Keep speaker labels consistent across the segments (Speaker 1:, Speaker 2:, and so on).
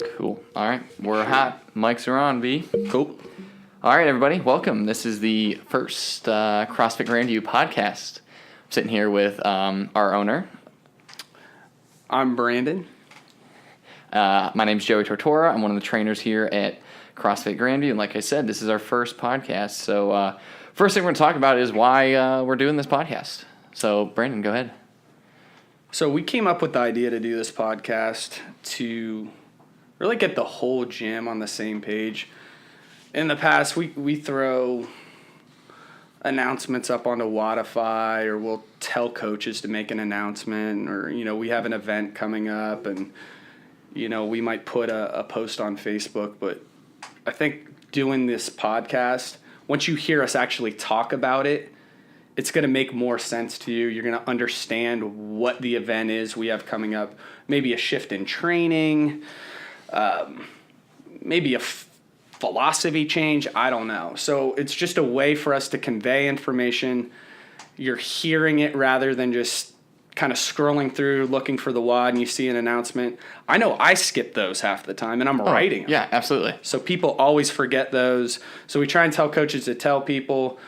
Speaker 1: Cool. All right. We're hot. Mics are on, B.
Speaker 2: Cool.
Speaker 1: All right, everybody. Welcome. This is the first CrossFit Grandview podcast. I'm sitting here with our owner.
Speaker 2: I'm Brandon.
Speaker 1: My name's Joey Tortora. I'm one of the trainers here at CrossFit Grandview. And like I said, this is our first podcast. So first thing we're going to talk about is why we're doing this podcast. So, Brandon, go ahead.
Speaker 2: So we came up with the idea to do this podcast to really get the whole gym on the same page. In the past, we throw announcements up onto Wodify, or we'll tell coaches to make an announcement, or, we have an event coming up and, we might put a post on Facebook. But I think doing this podcast, once you hear us actually talk about it, it's going to make more sense to you. You're going to understand what the event is we have coming up. Maybe a shift in training, maybe a philosophy change. I don't know. So it's just a way for us to convey information. You're hearing it rather than just kind of scrolling through, looking for the WOD, and you see an announcement. I know I skip those half the time, and I'm writing them.
Speaker 1: Yeah, absolutely.
Speaker 2: So people always forget those. So we try and tell coaches to tell people.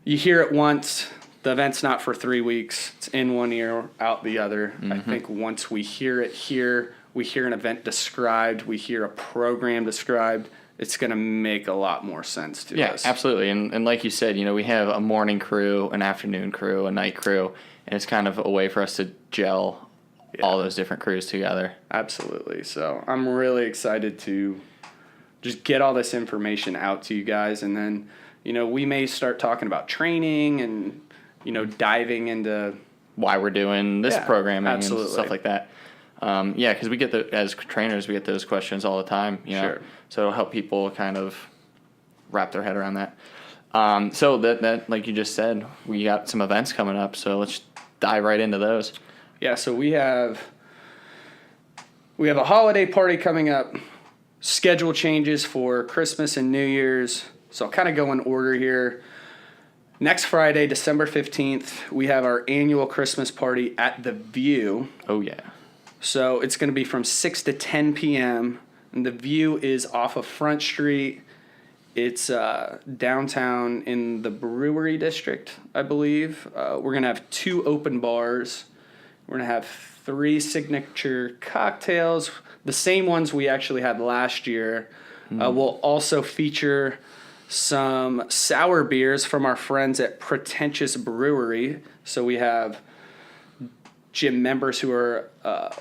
Speaker 2: You hear it once, the event's not for 3 weeks. It's in one ear, out the other. Mm-hmm. I think once we hear it here, we hear an event described, we hear a program described, it's going to make a lot more sense to us. Yeah,
Speaker 1: absolutely. And like you said, we have a morning crew, an afternoon crew, a night crew, and it's kind of a way for us to gel all those different crews together.
Speaker 2: Absolutely. So I'm really excited to just get all this information out to you guys, and then we may start talking about training and, diving into
Speaker 1: why we're doing this programming and stuff like that. Because we get as trainers, we get those questions all the time,
Speaker 2: Sure.
Speaker 1: So it'll help people kind of wrap their head around that. So that, like you just said, we got some events coming up, so let's dive right into those.
Speaker 2: Yeah, so we have a holiday party coming up, schedule changes for Christmas and New Year's. So I'll kind of go in order here. Next Friday, December 15th, we have our annual Christmas party at The View.
Speaker 1: Oh, yeah.
Speaker 2: So it's going to be from 6 to 10 p.m. And The View is off of Front Street. It's downtown in the Brewery District, I believe. We're going to have 2 open bars. We're going to have 3 signature cocktails, the same ones we actually had last year. We'll also feature some sour beers from our friends at Pretentious Brewery. So we have gym members who are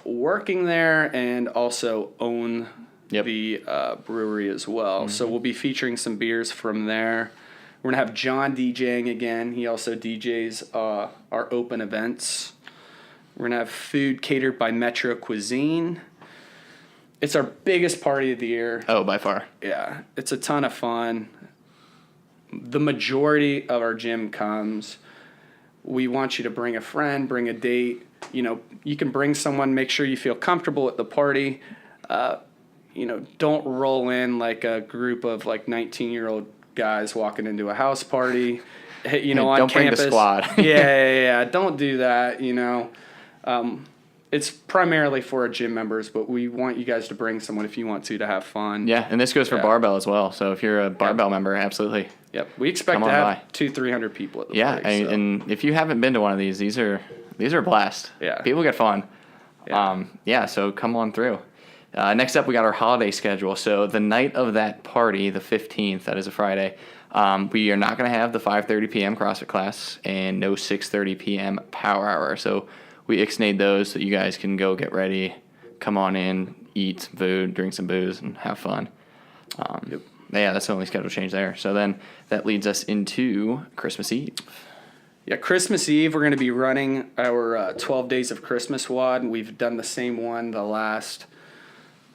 Speaker 2: working there and also own the brewery as well. Mm-hmm. So we'll be featuring some beers from there. We're going to have John DJing again. He also DJs our open events. We're going to have food catered by Metro Cuisine. It's our biggest party of the year.
Speaker 1: Oh, by far.
Speaker 2: Yeah, it's a ton of fun. The majority of our gym comes. We want you to bring a friend, bring a date. You can bring someone, make sure you feel comfortable at the party. Don't roll in like a group of 19-year-old guys walking into a house party, on
Speaker 1: don't
Speaker 2: campus.
Speaker 1: Bring the squad.
Speaker 2: Yeah. Don't do that, It's primarily for our gym members, but we want you guys to bring someone if you want to have fun.
Speaker 1: Yeah, and this goes for barbell as well. So if you're a barbell member, absolutely.
Speaker 2: Yep, we expect to have 200-300 people at the party.
Speaker 1: And if you haven't been to one of these are a blast.
Speaker 2: Yeah.
Speaker 1: People get fun. Yeah. So come on through. Next up, we got our holiday schedule. So the night of that party, the 15th, that is a Friday, we are not going to have the 5:30 p.m. CrossFit class and no 6:30 p.m. power hour. So we ixnayed those so you guys can go get ready, come on in, eat some food, drink some booze, and have fun. Yeah, that's the only schedule change there. So then that leads us into Christmas Eve.
Speaker 2: Yeah, Christmas Eve, we're going to be running our 12 Days of Christmas WOD. We've done the same one the last,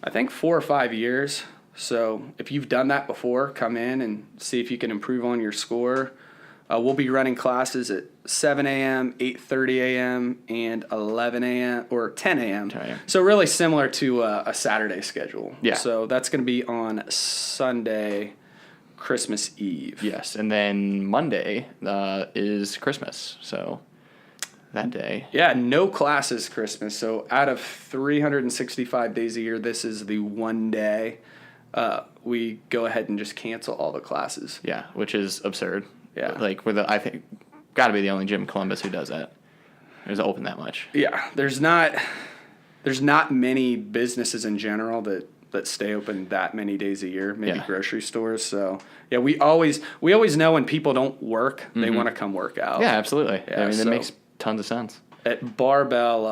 Speaker 2: I think, 4 or 5 years. So if you've done that before, come in and see if you can improve on your score. We'll be running classes at 7 a.m., 8:30 a.m., and 11 a.m. or 10 a.m. So really similar to a Saturday schedule.
Speaker 1: Yeah.
Speaker 2: So that's going to be on Sunday, Christmas Eve.
Speaker 1: Yes, and then Monday is Christmas. So that day.
Speaker 2: Yeah, no classes Christmas. So out of 365 days a year, this is the one day we go ahead and just cancel all the classes.
Speaker 1: Yeah, which is absurd.
Speaker 2: Yeah.
Speaker 1: Like, I think, got to be the only gym in Columbus who does that. There's open that much.
Speaker 2: Yeah, there's not many businesses in general that stay open that many days a year, maybe grocery stores. So, yeah, we always know when people don't work, they want to come work out.
Speaker 1: Yeah, absolutely.
Speaker 2: Yeah,
Speaker 1: I mean,
Speaker 2: so
Speaker 1: that makes tons of sense.
Speaker 2: At Barbell,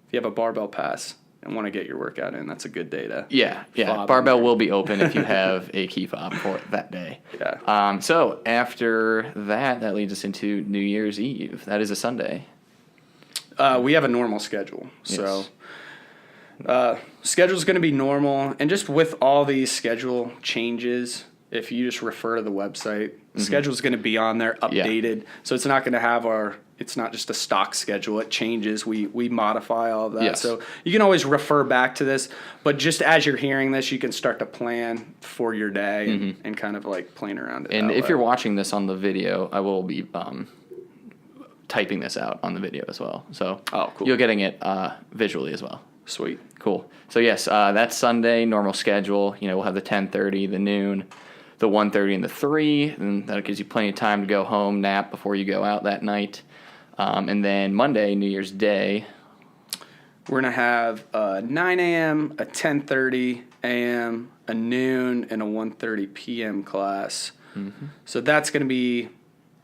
Speaker 2: if you have a Barbell pass and want to get your workout in, that's a good day to
Speaker 1: Yeah.
Speaker 2: fob
Speaker 1: Barbell
Speaker 2: in there.
Speaker 1: will be open if you have a key fob for that day.
Speaker 2: Yeah.
Speaker 1: So after that leads us into New Year's Eve. That is a Sunday.
Speaker 2: We have a normal schedule. So schedule's going to be normal. And just with all these schedule changes, if you just refer to the website, the schedule's going to be on there updated. So it's not going to have it's not just a stock schedule. It changes. We modify all of that.
Speaker 1: Yes.
Speaker 2: So you can always refer back to this. But just as you're hearing this, you can start to plan for your day and kind of like plan around it.
Speaker 1: And
Speaker 2: that
Speaker 1: if
Speaker 2: way.
Speaker 1: you're watching this on the video, I will be typing this out on the video as well. So
Speaker 2: Oh, cool.
Speaker 1: you're getting it visually as well.
Speaker 2: Sweet.
Speaker 1: Cool. So yes, that's Sunday, normal schedule. We'll have the 10:30, the noon, the 1:30, and the 3, and that gives you plenty of time to go home, nap before you go out that night. And then Monday, New Year's Day.
Speaker 2: We're going to have a 9 a.m., a 10:30 a.m., a noon, and a 1:30 p.m. class. So that's going to be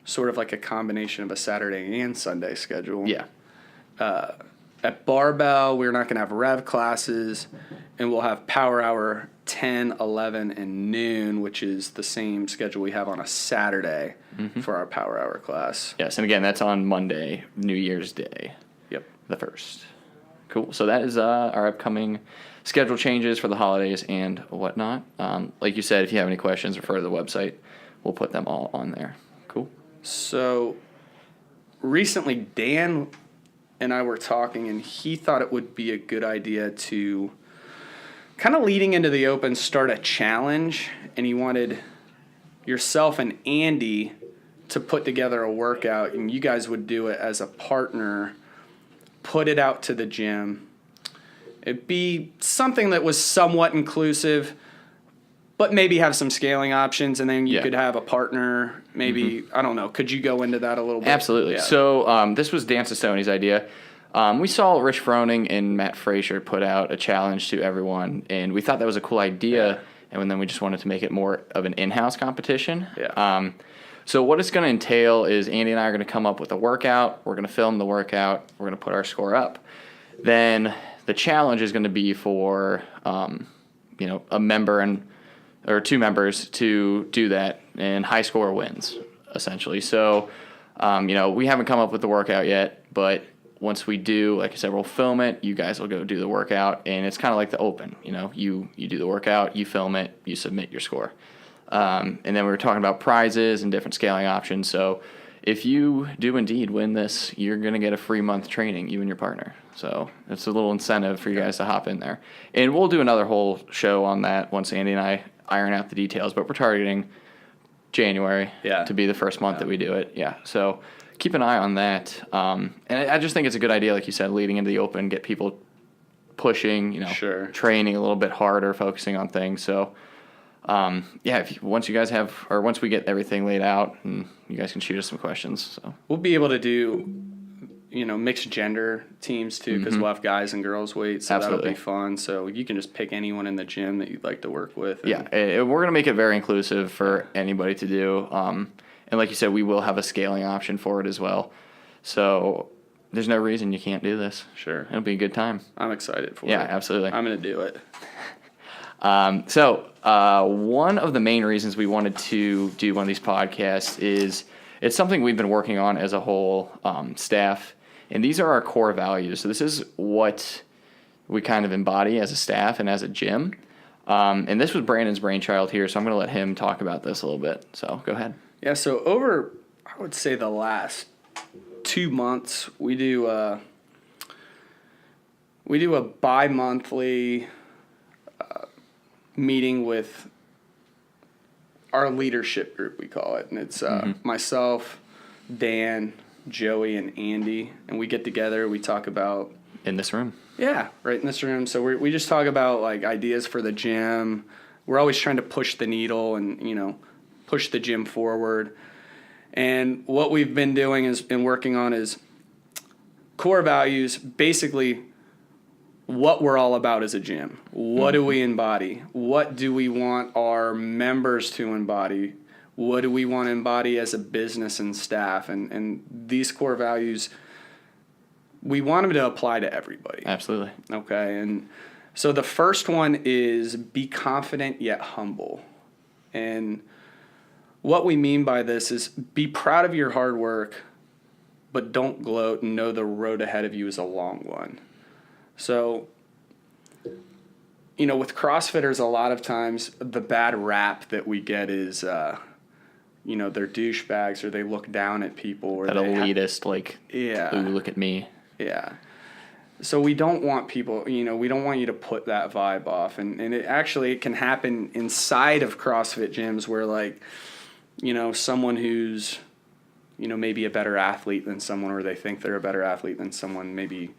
Speaker 2: sort of like a combination of a Saturday and Sunday schedule.
Speaker 1: Yeah.
Speaker 2: At Barbell, we're not going to have rev classes, and we'll have power hour 10, 11, and noon, which is the same schedule we have on a Saturday for our power hour class.
Speaker 1: Yes, and again, that's on Monday, New Year's Day.
Speaker 2: Yep.
Speaker 1: The 1st. Cool. So that is our upcoming schedule changes for the holidays and whatnot. Like you said, if you have any questions, refer to the website. We'll put them all on there. Cool.
Speaker 2: So recently, Dan and I were talking, and he thought it would be a good idea to kind of leading into the open start a challenge, and he wanted yourself and Andy to put together a workout, and you guys would do it as a partner, put it out to the gym. It'd be something that was somewhat inclusive, but maybe have some scaling options, and then you could have a partner. Maybe, I don't know. Could you go into that a little bit?
Speaker 1: Absolutely.
Speaker 2: Yeah.
Speaker 1: So this was Dan Sassoni's idea. We saw Rich Froning and Matt Frazier put out a challenge to everyone, and we thought that was a cool idea, and then we just wanted to make it more of an in-house competition.
Speaker 2: Yeah.
Speaker 1: So what it's going to entail is Andy and I are going to come up with a workout. We're going to film the workout. We're going to put our score up. Then the challenge is going to be for a member or 2 members to do that, and high score wins, essentially. So, we haven't come up with the workout yet, but once we do, like I said, we'll film it. You guys will go do the workout, and it's kind of like the open. You do the workout, you film it, you submit your score. And then we were talking about prizes and different scaling options. So if you do indeed win this, you're going to get a free month training, you and your partner. So it's a little incentive for you guys to hop in there. And we'll do another whole show on that once Andy and I iron out the details, but we're targeting January to be the first month that we do it. Yeah. So keep an eye on that. And I just think it's a good idea, like you said, leading into the open, get people pushing, training a little bit harder, focusing on things. So, once we get everything laid out, and you guys can shoot us some questions. So
Speaker 2: we'll be able to do, mixed gender teams too, because we'll have guys and girls weight. So that'll be fun. So you can just pick anyone in the gym that you'd like to work with.
Speaker 1: We're going to make it very inclusive for anybody to do. And like you said, we will have a scaling option for it as well. So there's no reason you can't do this.
Speaker 2: Sure.
Speaker 1: It'll be a good time.
Speaker 2: I'm excited for it.
Speaker 1: Yeah, absolutely.
Speaker 2: I'm going to do it.
Speaker 1: One of the main reasons we wanted to do one of these podcasts is it's something we've been working on as a whole staff, and these are our core values. So this is what we kind of embody as a staff and as a gym. And this was Brandon's brainchild here, so I'm going to let him talk about this a little bit. So go ahead.
Speaker 2: Yeah, so over, I would say the last 2 months, we do a bi-monthly meeting with our leadership group, we call it. And it's myself, Dan, Joey and Andy, and we get together. We talk about
Speaker 1: In this room.
Speaker 2: yeah, right in this room. So we just talk about like ideas for the gym. We're always trying to push the needle and push the gym forward. And what we've been doing and working on is core values, basically what we're all about as a gym. What do we embody? What do we want our members to embody? What do we want to embody as a business and staff? And these core values, we want them to apply to everybody.
Speaker 1: Absolutely.
Speaker 2: Okay. And so the first one is be confident yet humble. And what we mean by this is be proud of your hard work, but don't gloat and know the road ahead of you is a long one. So, with CrossFitters, a lot of times the bad rap that we get is, they're douchebags or they look down at people. Or
Speaker 1: that elitist, ooh, look at me.
Speaker 2: Yeah. So we don't want people, we don't want you to put that vibe off. And it can happen inside of CrossFit gyms where someone who's, maybe a better athlete than someone, or they think they're a better athlete than someone, maybe,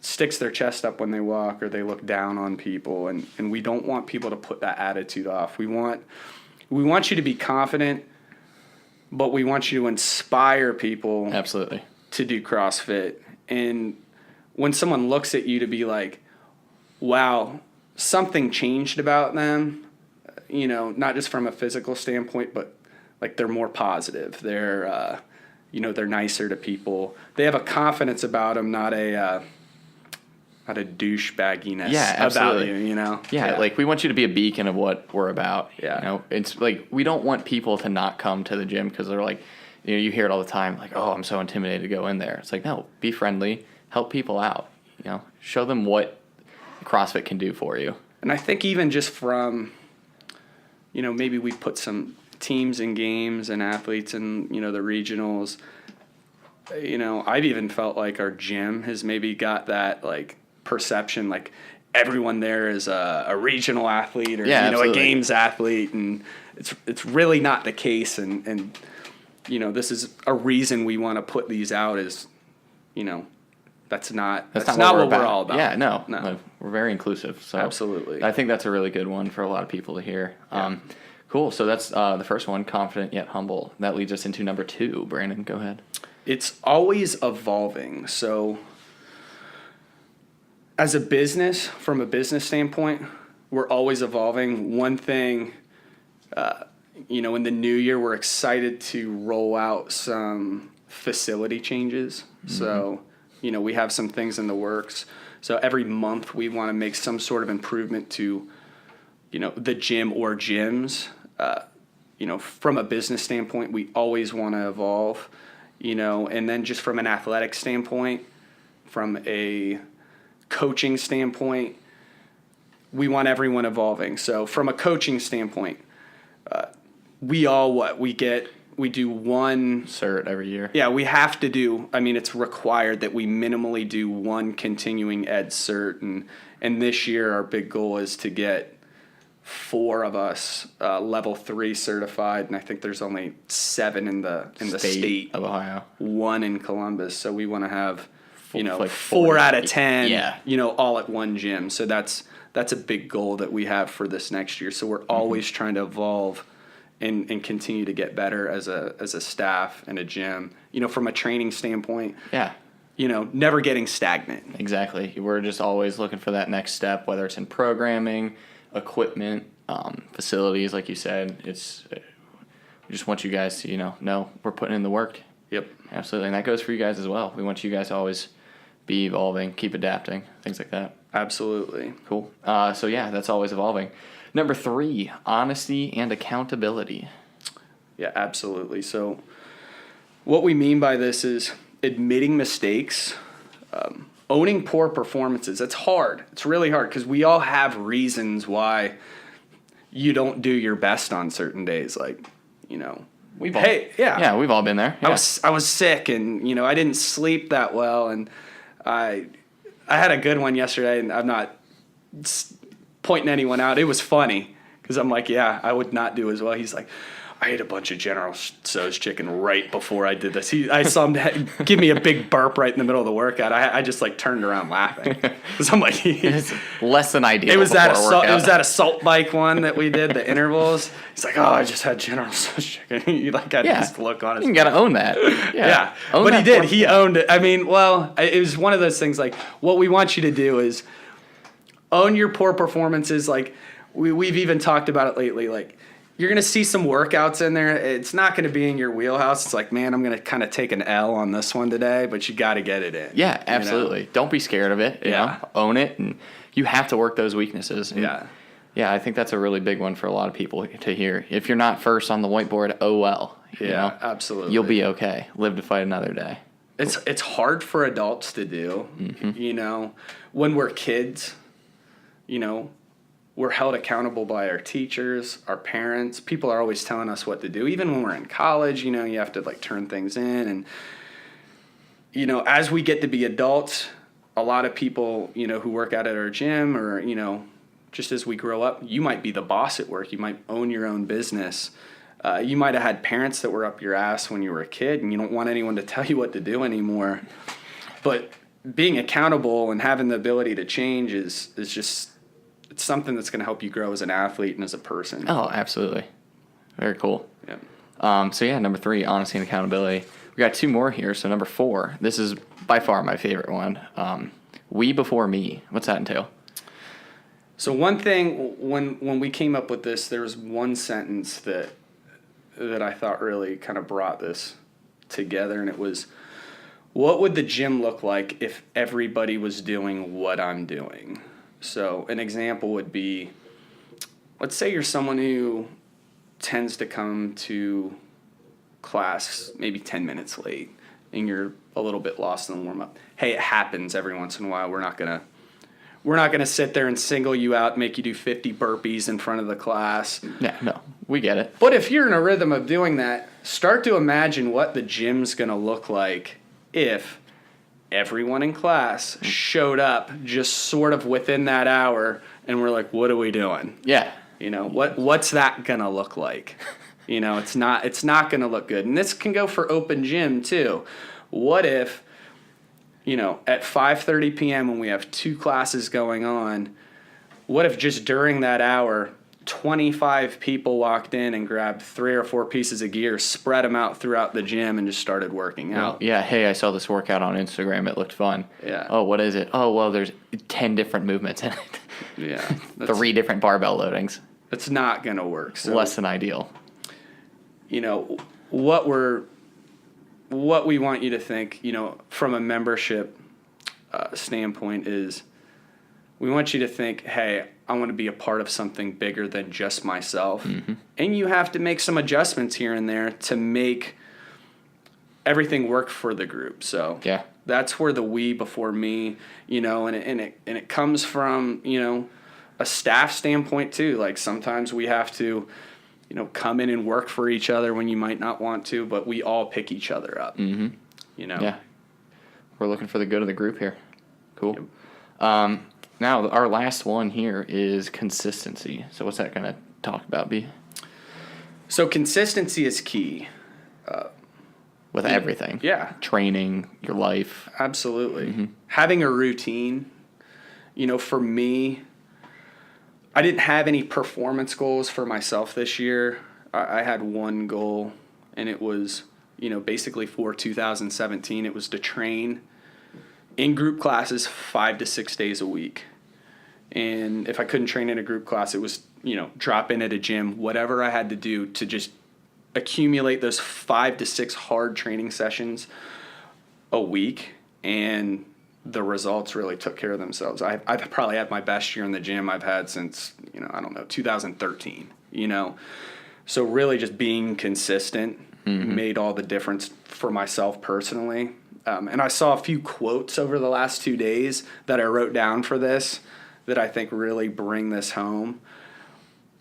Speaker 2: sticks their chest up when they walk or they look down on people. And we don't want people to put that attitude off. We want you to be confident, but we want you to inspire people.
Speaker 1: Absolutely.
Speaker 2: To do CrossFit. And when someone looks at you to be like, wow, something changed about them, not just from a physical standpoint, but like they're more positive. They're, they're nicer to people. They have a confidence about them, not a douchebagginess about you,
Speaker 1: Yeah, like we want you to be a beacon of what we're about.
Speaker 2: Yeah.
Speaker 1: It's like we don't want people to not come to the gym because they're like, you hear it all the time, like, oh, I'm so intimidated to go in there. It's like, no, be friendly, help people out, show them what CrossFit can do for you.
Speaker 2: And I think even just from, maybe we put some teams in games and athletes in, the regionals, I've even felt like our gym has maybe got that like perception, like everyone there is a regional athlete or, a games athlete. And it's really not the case. And this is a reason we want to put these out is, that's not what we're all about.
Speaker 1: Yeah, no. We're very inclusive. So
Speaker 2: absolutely.
Speaker 1: I think that's a really good one for a lot of people to hear.
Speaker 2: Yeah.
Speaker 1: Cool. So that's the first one, confident yet humble. That leads us into number 2. Brandon, go ahead.
Speaker 2: It's always evolving. So as a business, from a business standpoint, we're always evolving. One thing, in the new year, we're excited to roll out some facility changes. Mm-hmm. So, we have some things in the works. So every month we want to make some sort of improvement to, the gym or gyms. From a business standpoint, we always want to evolve, and then just from an athletic standpoint, from a coaching standpoint, we want everyone evolving. So from a coaching standpoint, we do one
Speaker 1: cert every year.
Speaker 2: Yeah, we have to do. I mean, it's required that we minimally do one continuing ed cert, and this year our big goal is to get 4 of us level 3 certified, and I think there's only 7 in the state
Speaker 1: of Ohio,
Speaker 2: 1 in Columbus. So we want to have
Speaker 1: 4
Speaker 2: out of 10,
Speaker 1: yeah.
Speaker 2: All at one gym. So that's a big goal that we have for this next year. So we're always trying to evolve and continue to get better as a staff and a gym. From a training standpoint.
Speaker 1: Yeah.
Speaker 2: Never getting stagnant.
Speaker 1: Exactly. We're just always looking for that next step, whether it's in programming, equipment, facilities, like you said. We just want you guys to, know we're putting in the work.
Speaker 2: Yep.
Speaker 1: Absolutely. And that goes for you guys as well. We want you guys to always be evolving, keep adapting, things like that.
Speaker 2: Absolutely.
Speaker 1: Cool. So yeah, that's always evolving. Number 3, honesty and accountability.
Speaker 2: Yeah, absolutely. So what we mean by this is admitting mistakes, owning poor performances. It's hard. It's really hard because we all have reasons why you don't do your best on certain days. Like,
Speaker 1: we've all been there. Yeah.
Speaker 2: I was sick and, I didn't sleep that well. And I had a good one yesterday, and I'm not pointing anyone out. It was funny because I'm like, yeah, I would not do as well. He's like, I ate a bunch of General Tso's chicken right before I did this. I saw him give me a big burp right in the middle of the workout. I just like turned around laughing because I'm like,
Speaker 1: It's less than ideal.
Speaker 2: it was that
Speaker 1: workout.
Speaker 2: assault bike one that we did, the intervals. He's like, oh, I just had General Tso's chicken. You like had this look on his
Speaker 1: You gotta own that.
Speaker 2: yeah.
Speaker 1: Own
Speaker 2: But
Speaker 1: that
Speaker 2: he did.
Speaker 1: pork
Speaker 2: He
Speaker 1: chop.
Speaker 2: owned it. I mean, well, it was one of those things like what we want you to do is own your poor performances. Like we've even talked about it lately. Like you're going to see some workouts in there. It's not going to be in your wheelhouse. It's like, man, I'm going to kind of take an L on this one today, but you got to get it in.
Speaker 1: Yeah, absolutely.
Speaker 2: You know?
Speaker 1: Don't be scared of it. You know? Own it, and you have to work those weaknesses. And yeah, I think that's a really big one for a lot of people to hear. If you're not first on the whiteboard, oh well. You know?
Speaker 2: Absolutely.
Speaker 1: You'll be okay. Live to fight another day.
Speaker 2: It's hard for adults to do. You know, when we're kids, you know, we're held accountable by our teachers, our parents. People are always telling us what to do. Even when we're in college, you know, you have to like turn things in. And, you know, as we get to be adults, a lot of people, you know, who work out at our gym or, you know, just as we grow up, you might be the boss at work. You might own your own business. You might have had parents that were up your ass when you were a kid and you don't want anyone to tell you what to do anymore. But being accountable and having the ability to change is just, it's something that's going to help you grow as an athlete and as a person.
Speaker 1: Oh, absolutely. Very cool.
Speaker 2: Yeah.
Speaker 1: So yeah, number 3, honesty and accountability. We got 2 more here. So number 4, this is by far my favorite one. We before me. What's that entail?
Speaker 2: So one thing, when we came up with this, there was one sentence that I thought really kind of brought this together, and it was, what would the gym look like if everybody was doing what I'm doing? So an example would be, let's say you're someone who tends to come to class maybe 10 minutes late and you're a little bit lost in the warm-up. Hey, it happens every once in a while. We're not gonna sit there and single you out, make you do 50 burpees in front of the class.
Speaker 1: Yeah, no, we get it.
Speaker 2: But if you're in a rhythm of doing that, start to imagine what the gym's gonna look like if everyone in class showed up just sort of within that hour and we're like, what are we doing?
Speaker 1: Yeah.
Speaker 2: You know, what's that gonna look like? You know, it's not gonna look good. And this can go for open gym too. What if, you know, at 5:30 p.m. when we have 2 classes going on, what if just during that hour 25 people walked in and grabbed 3 or 4 pieces of gear, spread them out throughout the gym, and just started working out?
Speaker 1: Yeah, hey, I saw this workout on Instagram. It looked fun.
Speaker 2: Yeah.
Speaker 1: Oh, what is it? Oh, well, there's 10 different movements in it.
Speaker 2: Yeah.
Speaker 1: 3 different barbell loadings.
Speaker 2: That's not going to work. So,
Speaker 1: Less than ideal.
Speaker 2: You know, what we want you to think, you know, from a membership standpoint is we want you to think, hey, I want to be a part of something bigger than just myself. Mm-hmm. And you have to make some adjustments here and there to make everything work for the group. So
Speaker 1: yeah,
Speaker 2: that's where the we before me, you know, and it comes from, you know, a staff standpoint too. Like sometimes we have to, you know, come in and work for each other when you might not want to, but we all pick each other up.
Speaker 1: Mm-hmm.
Speaker 2: You know?
Speaker 1: Yeah. We're looking for the good of the group here. Cool. Yep. Now, our last one here is consistency. So what's that going to talk about, B?
Speaker 2: So consistency is key.
Speaker 1: With everything.
Speaker 2: Yeah.
Speaker 1: Training, your life.
Speaker 2: Absolutely.
Speaker 1: Mm-hmm.
Speaker 2: Having a routine. You know, for me, I didn't have any performance goals for myself this year. I had one goal, and it was, you know, basically for 2017, it was to train in group classes 5 to 6 days a week. And if I couldn't train in a group class, it was, you know, drop in at a gym, whatever I had to do to just accumulate those 5 to 6 hard training sessions a week. And the results really took care of themselves. I've probably had my best year in the gym I've had since, you know, I don't know, 2013, you know. So really just being consistent made all the difference for myself personally. And I saw a few quotes over the last 2 days that I wrote down for this that I think really bring this home.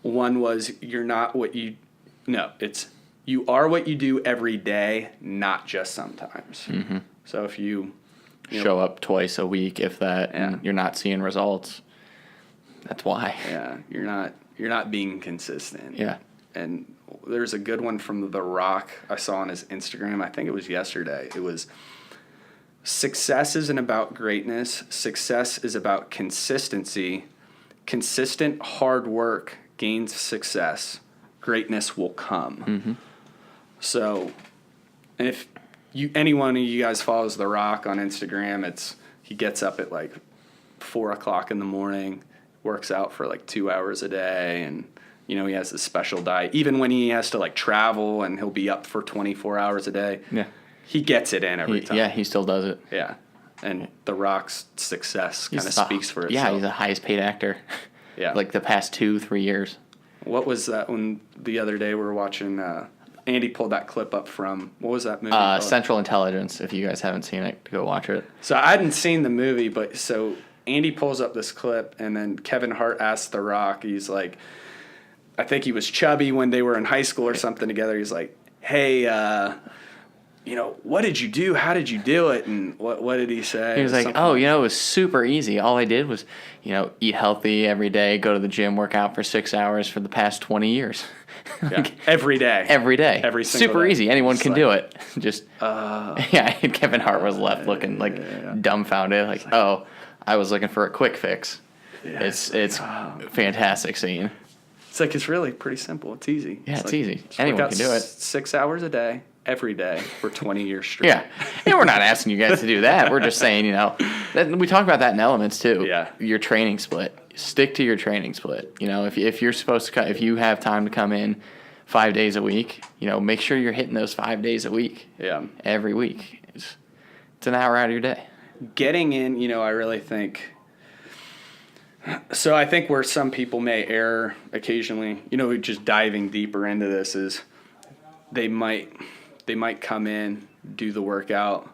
Speaker 2: One was, you are what you do every day, not just sometimes. Mm-hmm. So if you
Speaker 1: show up twice a week, if that, and you're not seeing results, that's why.
Speaker 2: Yeah, you're not being consistent.
Speaker 1: Yeah.
Speaker 2: And there's a good one from The Rock I saw on his Instagram. I think it was yesterday. It was, success isn't about greatness. Success is about consistency. Consistent hard work gains success. Greatness will come.
Speaker 1: Mm-hmm.
Speaker 2: So, and if any one of you guys follows The Rock on Instagram, he gets up at like 4 o'clock in the morning, works out for like 2 hours a day, and he has this special diet. Even when he has to like travel and he'll be up for 24 hours a day, he gets it in every time.
Speaker 1: Yeah, he still does it.
Speaker 2: Yeah, and The Rock's success kind of speaks for itself.
Speaker 1: Yeah, he's the highest paid actor.
Speaker 2: Yeah,
Speaker 1: like the past 2-3 years. What
Speaker 2: was that when the other day we were watching? Andy pulled that clip up from, what was that movie?
Speaker 1: Central Intelligence. If you guys haven't seen it, go watch it.
Speaker 2: So I hadn't seen the movie, but so Andy pulls up this clip, and then Kevin Hart asks The Rock, he's like, I think he was chubby when they were in high school or something together. He's like, hey, what did you do? How did you do it? And what did he say?
Speaker 1: He was like, it was super easy. All I did was, eat healthy every day, go to the gym, work out for 6 hours for the past 20 years.
Speaker 2: Every day.
Speaker 1: Every day.
Speaker 2: Every single
Speaker 1: super
Speaker 2: day.
Speaker 1: Easy. Anyone can do it. Just, and Kevin Hart was left looking dumbfounded. Like, I was looking for a quick fix. Yeah. It's fantastic scene.
Speaker 2: It's like, it's really pretty simple. It's easy.
Speaker 1: Yeah, it's easy. Anyone can do it.
Speaker 2: 6 hours a day, every day, for 20 years straight.
Speaker 1: Yeah. And we're not asking you guys to do that. We're just saying, we talk about that in Elements too.
Speaker 2: Yeah.
Speaker 1: Your training split. Stick to your training split. If you're supposed to, if you have time to come in 5 days a week, make sure you're hitting those 5 days a week.
Speaker 2: Yeah.
Speaker 1: Every week. It's an hour out of your day.
Speaker 2: Getting in, I really think. So I think where some people may err occasionally, just diving deeper into this, is they might come in, do the workout,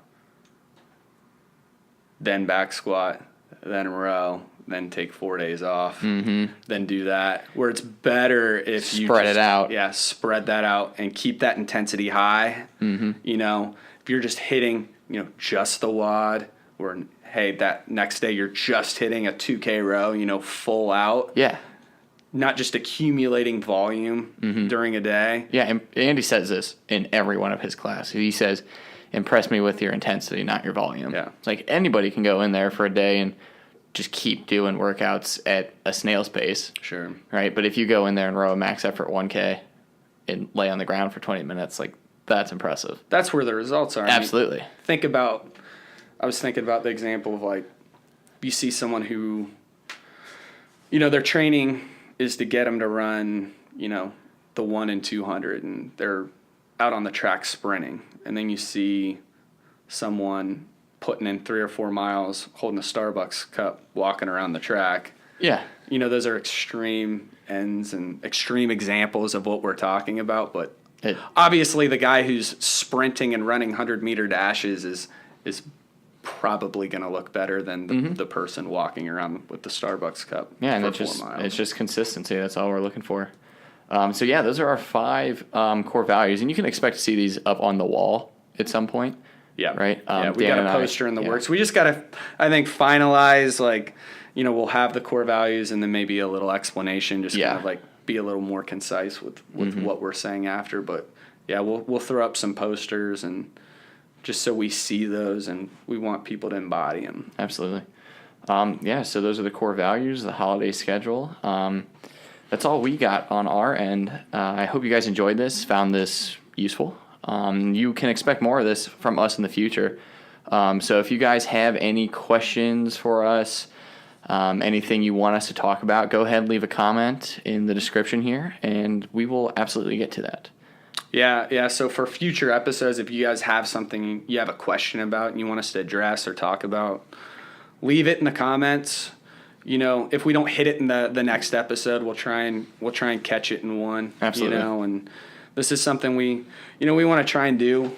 Speaker 2: then back squat, then row, then take 4 days off, then do that. Where it's better if you
Speaker 1: spread it out.
Speaker 2: Yeah, spread that out and keep that intensity high. If you're just hitting, just the WOD, or hey, that next day you're just hitting a 2K row, full out.
Speaker 1: Yeah.
Speaker 2: Not just accumulating volume during a day.
Speaker 1: Yeah, and Andy says this in every one of his classes. He says, impress me with your intensity, not your volume.
Speaker 2: Yeah.
Speaker 1: It's like anybody can go in there for a day and just keep doing workouts at a snail's pace.
Speaker 2: Sure.
Speaker 1: Right? But if you go in there and row a max effort 1K and lay on the ground for 20 minutes, that's impressive.
Speaker 2: That's where the results are.
Speaker 1: Absolutely.
Speaker 2: I was thinking about the example of you see someone who, their training is to get them to run, the 1 and 200, and they're out on the track sprinting. And then you see someone putting in 3 or 4 miles, holding a Starbucks cup, walking around the track.
Speaker 1: Yeah.
Speaker 2: Those are extreme ends and extreme examples of what we're talking about. But obviously the guy who's sprinting and running 100-meter dashes is probably going to look better than the person walking around with the Starbucks cup.
Speaker 1: Yeah, and
Speaker 2: for 4 miles.
Speaker 1: It's just consistency. That's all we're looking for. Those are our 5 core values, and you can expect to see these up on the wall at some point.
Speaker 2: Yeah.
Speaker 1: Right?
Speaker 2: We got a poster in the works. We just got to, I think, finalize, we'll have the core values and then maybe a little explanation, just kind of be a little more concise with what we're saying after. But yeah, we'll throw up some posters and just so we see those, and we want people to embody them.
Speaker 1: Absolutely. So those are the core values, the holiday schedule. That's all we got on our end. I hope you guys enjoyed this, found this useful. You can expect more of this from us in the future. So if you guys have any questions for us, anything you want us to talk about, go ahead and leave a comment in the description here, and we will absolutely get to that.
Speaker 2: Yeah. So for future episodes, if you guys have something you have a question about and you want us to address or talk about, leave it in the comments. If we don't hit it in the next episode, we'll try and catch it in one.
Speaker 1: Absolutely.
Speaker 2: And this is something we want to try and do.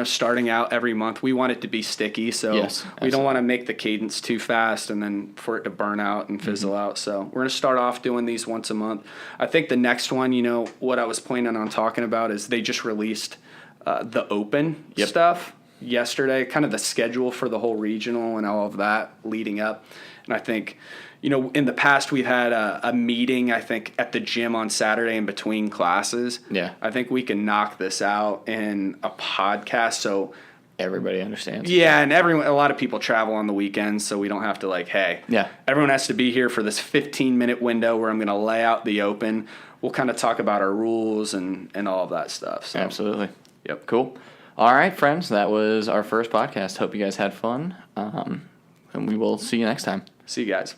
Speaker 2: Starting out every month, we want it to be sticky, so we don't want to make the cadence too fast and then for it to burn out and fizzle out. So we're going to start off doing these once a month. I think the next one, what I was planning on talking about is they just released the open stuff yesterday, kind of the schedule for the whole regional and all of that leading up. And I think, in the past we've had a meeting, I think, at the gym on Saturday in between classes.
Speaker 1: Yeah.
Speaker 2: I think we can knock this out in a podcast. So
Speaker 1: Everybody understands.
Speaker 2: yeah, and a lot of people travel on the weekends, so we don't have to
Speaker 1: Yeah.
Speaker 2: everyone has to be here for this 15-minute window where I'm going to lay out the open. We'll kind of talk about our rules and all of that stuff. So.
Speaker 1: Absolutely.
Speaker 2: Yep.
Speaker 1: Cool. All right, friends. That was our first podcast. Hope you guys had fun. And we will see you next time.
Speaker 2: See you guys.